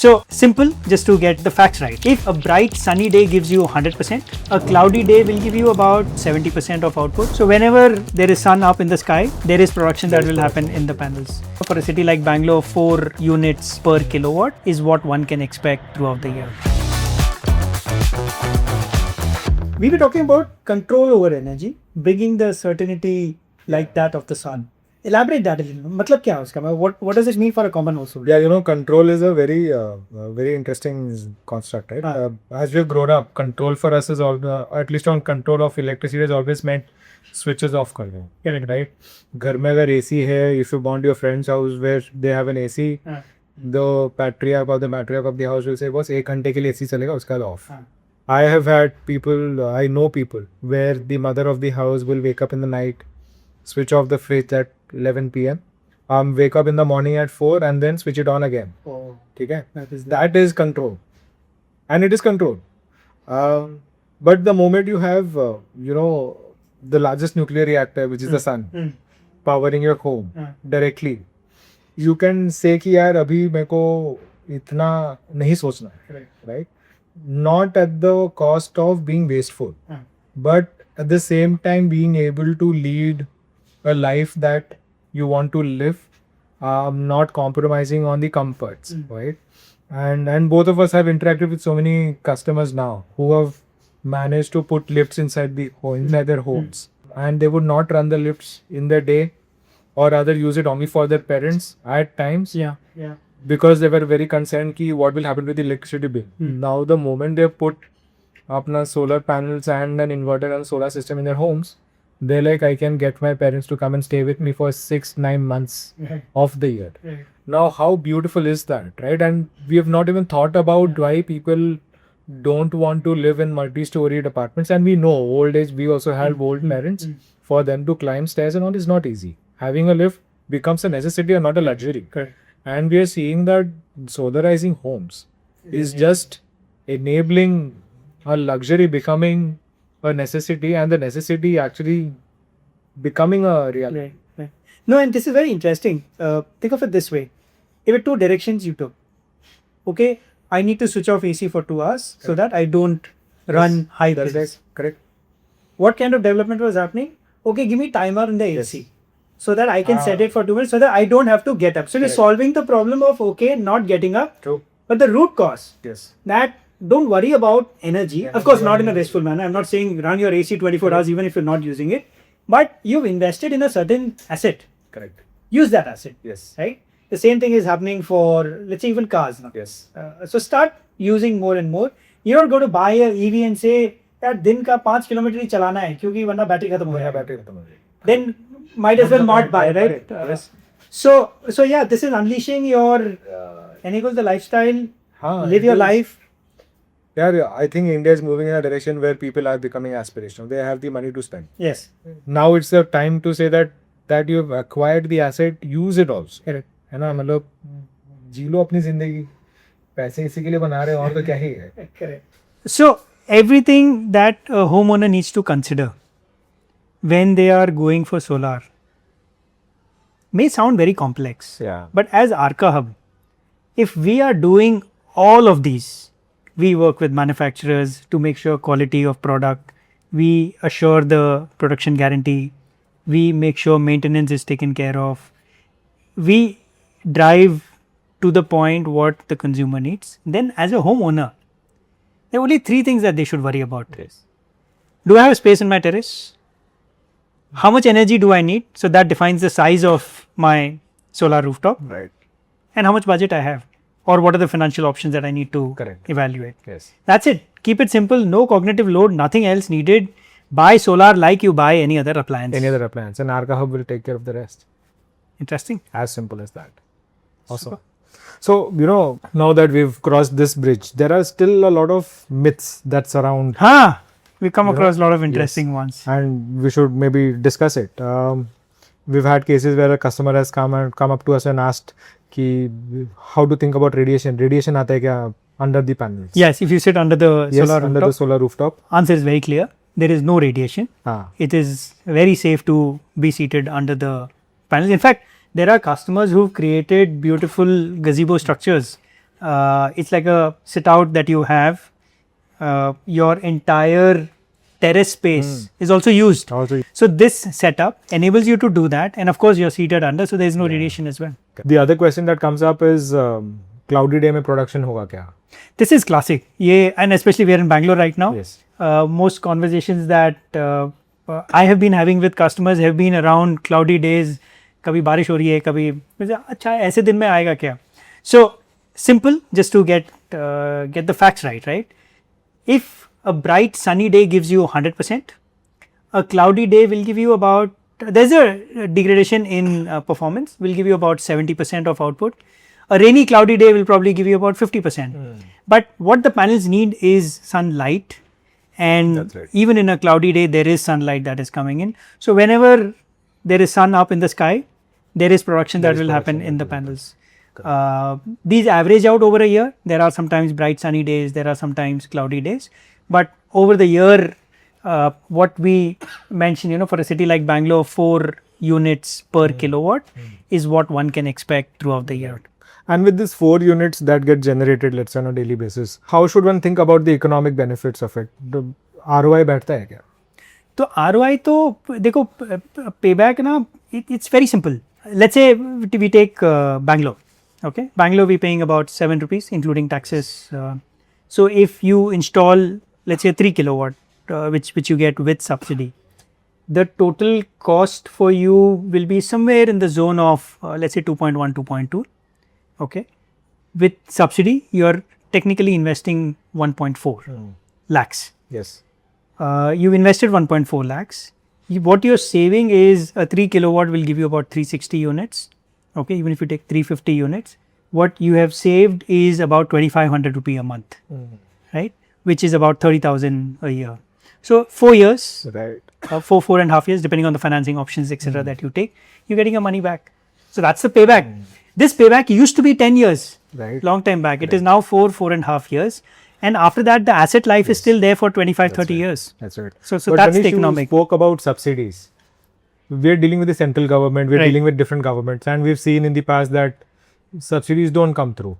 So simple, just to get the facts right. If a bright sunny day gives you 100%, a cloudy day will give you about 70% of output. So whenever there is sun up in the sky, there is production that will happen in the panels. For a city like Bangalore, 4 units per kilowatt is what one can expect throughout the year. We were talking about control over energy, bringing the certainty like that of the sun. Elaborate that a little. मतलब क्या है उसका? What does it mean for a common household? Yeah, control is a very interesting construct, right? As we've grown up, control for us is at least on control of electricity has always meant switches off करना, correct, right? घर में अगर AC है, if you want your friend's house where they have an AC, the matriarch of the house will say, boss 1 घंटे के लिए AC चलेगा, उसका off. I have had people, I know people where the mother of the house will wake up in the night, switch off the fridge at 11 p.m. Wake up in the morning at 4 and then switch it on again. Oh, Okay? That is control. And it is control. But the moment you have, the largest nuclear reactor, which is the sun, powering your home directly, you can say कि यार अभी मेरे को इतना नहीं सोचना, right? Not at the cost of being wasteful, but at the same time being able to lead a life that you want to live, not compromising on the comforts, right? And both of us have interacted with so many customers now who have managed to put lifts inside their homes, and they would not run the lifts in their day, or rather use it only for their parents at times. Yeah. Because they were very concerned ki what will happen with the electricity bill. Now the moment they put apna solar panels and an inverter and solar system in their homes, they're like, I can get my parents to come and stay with me for 6-9 months of the year. Now how beautiful is that, right? And we have not even thought about why people don't want to live in multi-storied apartments. And we know old age, we also have old parents. For them to climb stairs and all is not easy. Having a lift becomes a necessity and not a luxury. Correct. And we are seeing that solarizing homes is just enabling a luxury becoming a necessity, and the necessity actually becoming a reality. Right. No, and this is very interesting. Think of it this way. If it 2 directions you took, okay, I need to switch off AC for 2 hours so that I don't run high bills. Correct. What kind of development was happening? Okay, give me timer in the AC. So that I can set it for 2 minutes so that I don't have to get up. So you're solving the problem of, not getting up. True. But the root cause, Yes. that don't worry about energy. Of course, not in a wasteful manner. I'm not saying run your AC 24 hours even if you're not using it. But you've invested in a certain asset. Correct. Use that asset. Yes. Right? The same thing is happening for, let's say, even cars now. Yes. So start using more and more. You're not going to buy a EV and say, यार दिन का 5 kilometre ही चलाना है क्योंकि वरना battery खत्म हो जाएगा. Then might as well not buy, right? Yes. So yeah, this is unleashing your enables the lifestyle, live your life. Yeah, I think India is moving in a direction where people are becoming aspirational. They have the money to spend. Yes. Now it's the time to say that you've acquired the asset, use it also. Correct. है ना, मतलब जी लो अपनी जिंदगी, पैसे इसी के लिए बना रहे हैं और तो क्या ही है. Correct. So everything that a homeowner needs to consider when they are going for solar may sound very complex. Yeah. But as Arkahub, if we are doing all of these, we work with manufacturers to make sure quality of product, we assure the production guarantee, we make sure maintenance is taken care of, we drive to the point what the consumer needs, then as a homeowner, there are only 3 things that they should worry about. Yes. Do I have space in my terrace? How much energy do I need? So that defines the size of my solar rooftop. Right. And how much budget I have. Or what are the financial options that I need to evaluate. Yes. That's it. Keep it simple. No cognitive load. Nothing else needed. Buy solar like you buy any other appliance. And Arkahub will take care of the rest. Interesting. As simple as that. Awesome. So, now that we've crossed this bridge, there are still a lot of myths that surround. We come across a lot of interesting ones. And we should maybe discuss it. We've had cases where a customer has come up to us and asked how to think about radiation. Radiation aata hai kya under the panels? Yes, if you sit under the solar rooftop. Answer is very clear. There is no radiation. It is very safe to be seated under the panels. In fact, there are customers who've created beautiful gazebo structures It's like a sit out that you have. Your entire terrace space is also used. So this setup enables you to do that, and of course you're seated under, so there is no radiation as well. The other question that comes up is cloudy day mein production hoga kya? This is classic. Yeah, and especially we are in Bangalore right now. Yes. Most conversations that I have been having with customers have been around cloudy days. कभी बारिश हो रही है, कभी अच्छा ऐसे दिन में आएगा क्या? So simple, just to get the facts right? If a bright sunny day gives you 100%, a cloudy day will give you about, there's a degradation in performance, will give you about 70% of output. A rainy cloudy day will probably give you about 50%. But what the panels need is sunlight, and even in a cloudy day there is sunlight that is coming in. So whenever there is sun up in the sky, there is production that will happen in the panels. These average out over a year. There are sometimes bright sunny days, there are sometimes cloudy days, but over the year, what we mentioned, for a city like Bangalore, 4 units per kilowatt is what one can expect throughout the year. And with these 4 units that get generated, let's say on a daily basis, how should one think about the economic benefits of it? The ROI बैठता है क्या? तो ROI तो देखो payback ना, it's very simple. Let's say we take Bangalore. Okay, Bangalore we paying about 7 rupees including taxes. So if you install, let's say 3 kilowatt, which you get with subsidy, the total cost for you will be somewhere in the zone of let's say 2.1, 2.2. Okay, with subsidy you are technically investing 1.4 lakhs. Yes. You invested 1.4 lakhs. What you're saving is a 3 kilowatt will give you about 360 units. Okay, even if you take 350 units, what you have saved is about 2,500 rupee a month, right? Which is about 30,000 a year. So 4 years, right? 4.5 years, depending on the financing options, etc. that you take, you're getting your money back. So that's the payback. This payback used to be 10 years, right? Long time back. It is now 4.5 years. And after that, the asset life is still there for 25, 30 years. That's right. So that's the economic. You spoke about subsidies. We're dealing with the central government, we're dealing with different governments, and we've seen in the past that subsidies don't come through.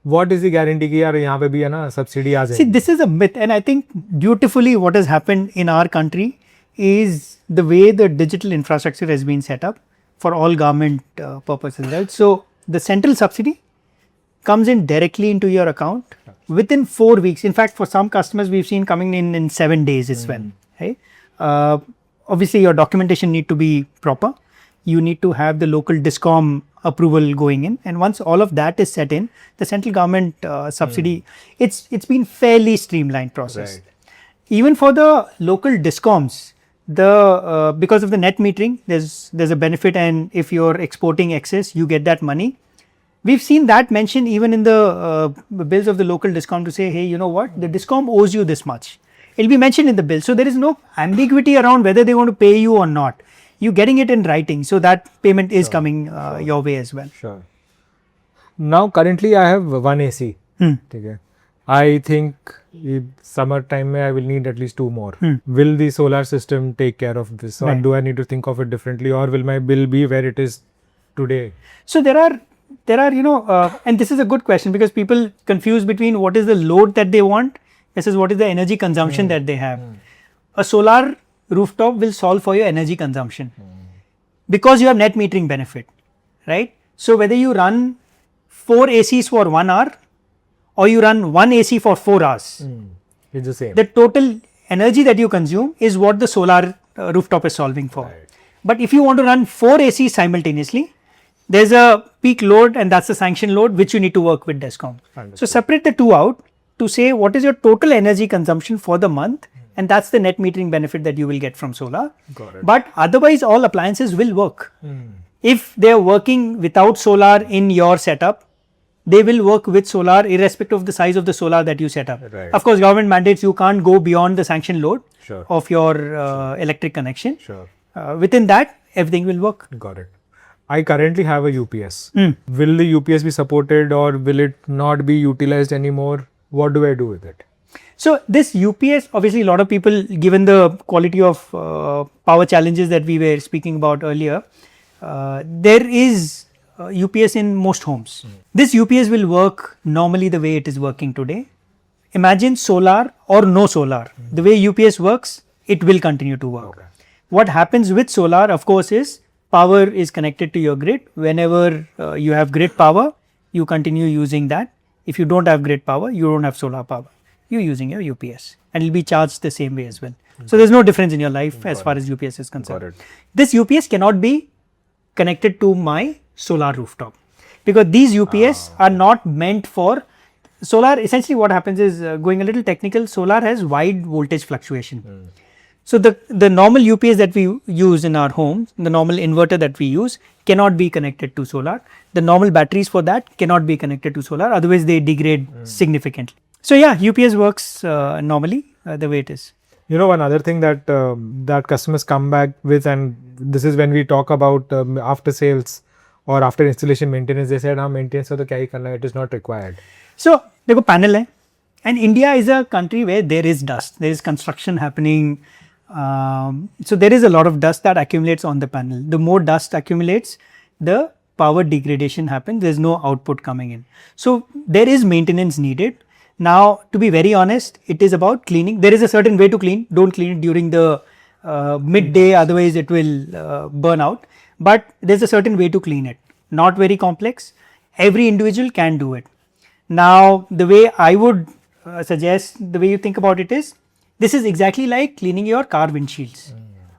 What is the guarantee कि यार यहाँ पे भी है ना subsidy आ जाएगी? See, this is a myth, and I think beautifully what has happened in our country is the way the digital infrastructure has been set up for all government purposes, right? So the central subsidy comes in directly into your account within 4 weeks. In fact, for some customers we've seen coming in 7 days as well, right? Obviously your documentation need to be proper. You need to have the local DISCOM approval going in, and once all of that is set in, the central government subsidy, it's been fairly streamlined process. Right. Even for the local DISCOMs, the because of the net metering, there's a benefit, and if you're exporting excess, you get that money. We've seen that mentioned even in the bills of the local DISCOM to say, hey, you know what, the DISCOM owes you this much. It'll be mentioned in the bill. So there is no ambiguity around whether they want to pay you or not. You're getting it in writing. So that payment is coming your way as well. Sure. Now currently I have one AC. Okay. I think summer time I will need at least 2 more. Will the solar system take care of this, or do I need to think of it differently, or will my bill be where it is today? So there are and this is a good question, because people confuse between what is the load that they want versus what is the energy consumption that they have. A solar rooftop will solve for your energy consumption because you have net metering benefit, right? So whether you run 4 ACs for 1 hour or you run 1 AC for 4 hours, it's the same. The total energy that you consume is what the solar rooftop is solving for. Right. But if you want to run 4 ACs simultaneously, there's a peak load, and that's the sanction load which you need to work with DISCOM. So separate the 2 out to say what is your total energy consumption for the month, and that's the net metering benefit that you will get from solar. Got it. But otherwise all appliances will work. If they are working without solar in your setup, they will work with solar irrespective of the size of the solar that you set up. Right. Of course, government mandates you can't go beyond the sanction load of your electric connection. Sure. Within that, everything will work. Got it. I currently have a UPS. Will the UPS be supported, or will it not be utilized anymore? What do I do with it? So this UPS, obviously a lot of people, given the quality of power challenges that we were speaking about earlier, there is UPS in most homes. This UPS will work normally the way it is working today. Imagine solar or no solar. The way UPS works, it will continue to work. Okay. What happens with solar, of course, is power is connected to your grid. Whenever you have grid power, you continue using that. If you don't have grid power, you don't have solar power. You're using your UPS and it will be charged the same way as well. So there's no difference in your life as far as UPS is concerned. This UPS cannot be connected to my solar rooftop because these UPS are not meant for solar. Essentially what happens is, going a little technical, solar has wide voltage fluctuation. So the normal UPS that we use in our homes, the normal inverter that we use cannot be connected to solar. The normal batteries for that cannot be connected to solar, otherwise they degrade significantly. So yeah, UPS works normally the way it is. You know, one other thing that that customers come back with, and this is when we talk about after sales or after installation maintenance, they said, maintenance so to kya hi karna hai, it is not required. So देखो panel है, and India is a country where there is dust, there is construction happening. So there is a lot of dust that accumulates on the panel. The more dust accumulates, the power degradation happens. There is no output coming in. So there is maintenance needed. Now, to be very honest, it is about cleaning. There is a certain way to clean. Don't clean it during the midday, otherwise it will burn out. But there is a certain way to clean it. Not very complex. Every individual can do it. Now, the way I would suggest, the way you think about it is, this is exactly like cleaning your car windshields.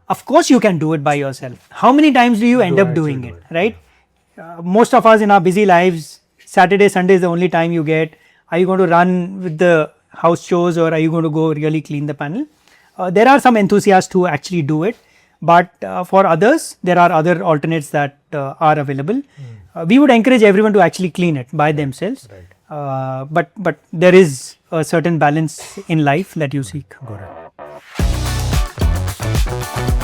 Of course, you can do it by yourself. How many times do you end up doing it, right? Most of us in our busy lives, Saturday, Sunday is the only time you get. Are you going to run with the house chores or are you going to go really clean the panel? There are some enthusiasts who actually do it, but for others, there are other alternates that are available. We would encourage everyone to actually clean it by themselves. Right. But there is a certain balance in life that you seek. Got it.